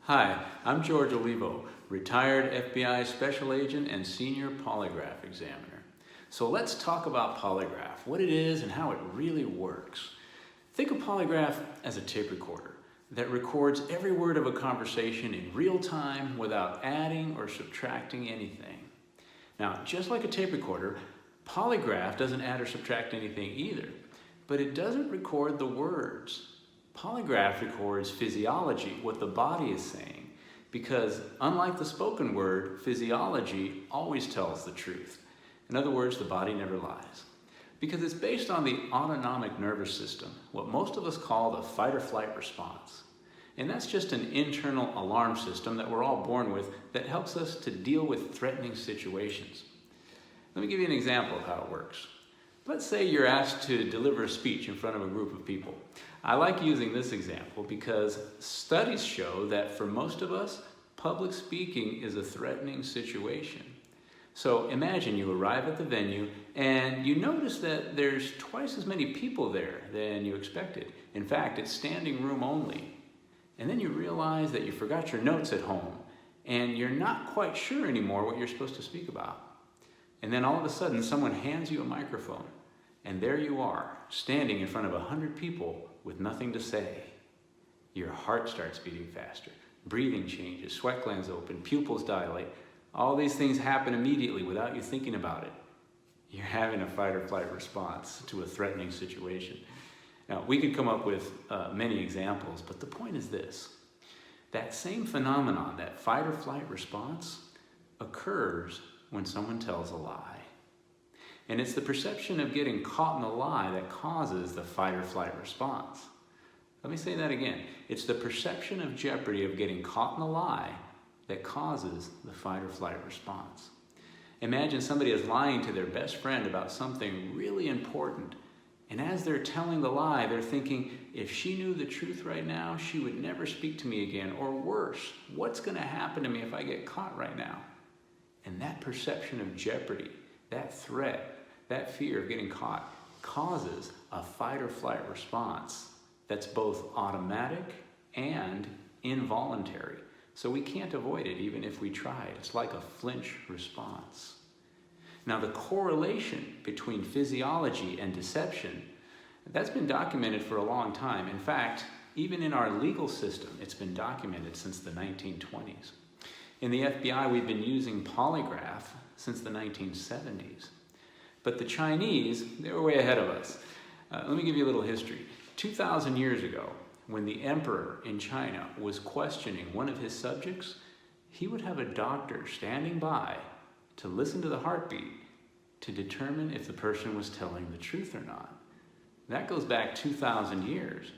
Hi, I'm George Olivo, retired FBI Special Agent and Senior Polygraph Examiner. So let's talk about Polygraph, what it is and how it really works. Think of Polygraph as a tape recorder that records every word of a conversation in real time without adding or subtracting anything. Now, just like a tape recorder, Polygraph doesn't add or subtract anything either, but it doesn't record the words. Polygraph records physiology, what the body is saying, because unlike the spoken word, physiology always tells the truth. In other words, the body never lies. Because it's based on the autonomic nervous system, what most of us call the fight or flight response. And that's just an internal alarm system that we're all born with that helps us to deal with threatening situations. Let me give you an example of how it works. Let's say you're asked to deliver a speech in front of a group of people. I like using this example because studies show that for most of us, public speaking is a threatening situation. So imagine you arrive at the venue and you notice that there's twice as many people there than you expected. In fact, it's standing room only. And then you realize that you forgot your notes at home and you're not quite sure anymore what you're supposed to speak about. And then all of a sudden, someone hands you a microphone, and there you are, standing in front of 100 people with nothing to say. Your heart starts beating faster, breathing changes, sweat glands open, pupils dilate. All these things happen immediately without you thinking about it. You're having a fight or flight response to a threatening situation. Now, we could come up with many examples, but the point is this. That same phenomenon, that fight or flight response, occurs when someone tells a lie. And it's the perception of getting caught in a lie that causes the fight or flight response. Let me say that again. It's the perception of jeopardy of getting caught in a lie that causes the fight or flight response. Imagine somebody is lying to their best friend about something really important. And as they're telling the lie, they're thinking, if she knew the truth right now, she would never speak to me again. Or worse, what's going to happen to me if I get caught right now? And that perception of jeopardy, that threat, that fear of getting caught causes a fight or flight response that's both automatic and involuntary. So we can't avoid it even if we tried. It's like a flinch response. Now, the correlation between physiology and deception, that's been documented for a long time. In fact, even in our legal system, it's been documented since the 1920s. In the FBI, we've been using polygraph since the 1970s. But the Chinese, they were way ahead of us. Let me give you a little history. 2,000 years ago, when the emperor in China was questioning one of his subjects, he would have a doctor standing by to listen to the heartbeat to determine if the person was telling the truth or not. That goes back 2,000 years.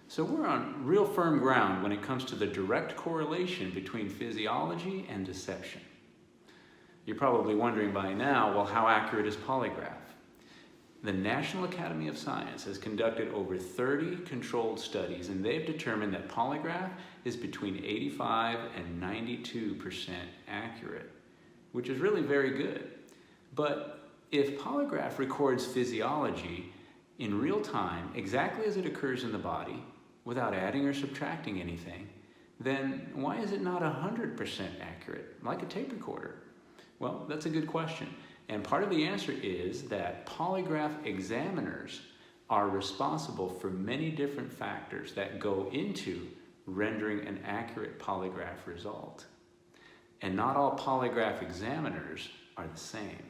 So we're on real firm ground when it comes to the direct correlation between physiology and deception. You're probably wondering by now, well, how accurate is polygraph? The National Academy of Science has conducted over 30 controlled studies, and they've determined that polygraph is between 85 and 92% accurate, which is really very good. But if polygraph records physiology in real time, exactly as it occurs in the body, without adding or subtracting anything, then why is it not 100% accurate, like a tape recorder? Well, that's a good question. And part of the answer is that polygraph examiners are responsible for many different factors that go into rendering an accurate polygraph result. And not all polygraph examiners are the same.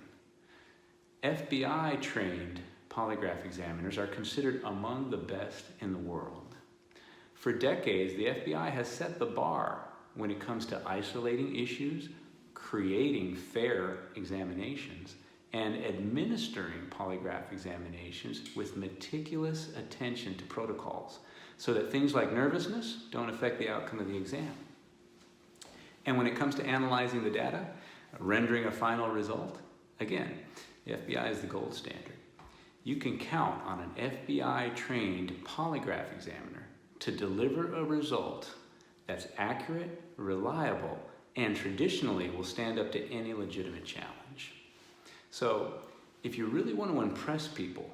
FBI-trained polygraph examiners are considered among the best in the world. For decades, the FBI has set the bar when it comes to isolating issues, creating fair examinations, and administering polygraph examinations with meticulous attention to protocols so that things like nervousness don't affect the outcome of the exam. And when it comes to analyzing the data, rendering a final result, again, the FBI is the gold standard. You can count on an FBI-trained polygraph examiner to deliver a result that's accurate, reliable, and traditionally will stand up to any legitimate challenge. So if you really want to impress people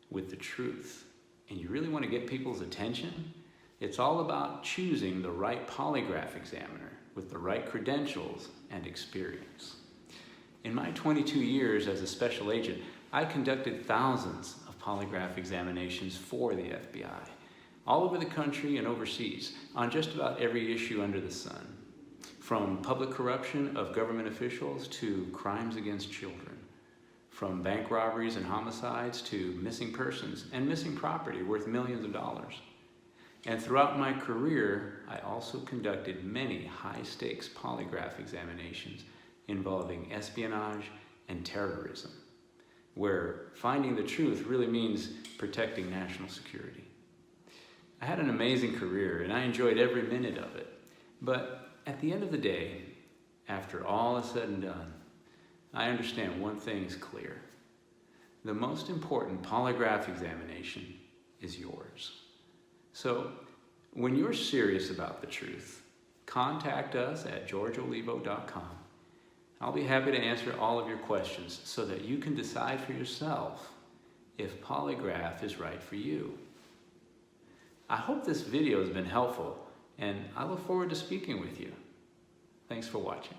with the truth, and you really want to get people's attention, It's all about choosing the right polygraph examiner with the right credentials and experience. In my 22 years as a special agent, I conducted thousands of polygraph examinations for the FBI, all over the country and overseas, on just about every issue under the sun, from public corruption of government officials to crimes against children, from bank robberies and homicides to missing persons and missing property worth millions of dollars. And throughout my career, I also conducted many high-stakes polygraph examinations involving espionage and terrorism, where finding the truth really means protecting national security. I had an amazing career and I enjoyed every minute of it. But at the end of the day, after all is said and done, I understand one thing is clear. The most important polygraph examination is yours. So when you're serious about the truth, contact us at georgeolivo.com. I'll be happy to answer all of your questions so that you can decide for yourself if polygraph is right for you. I hope this video has been helpful, and I look forward to speaking with you. Thanks for watching.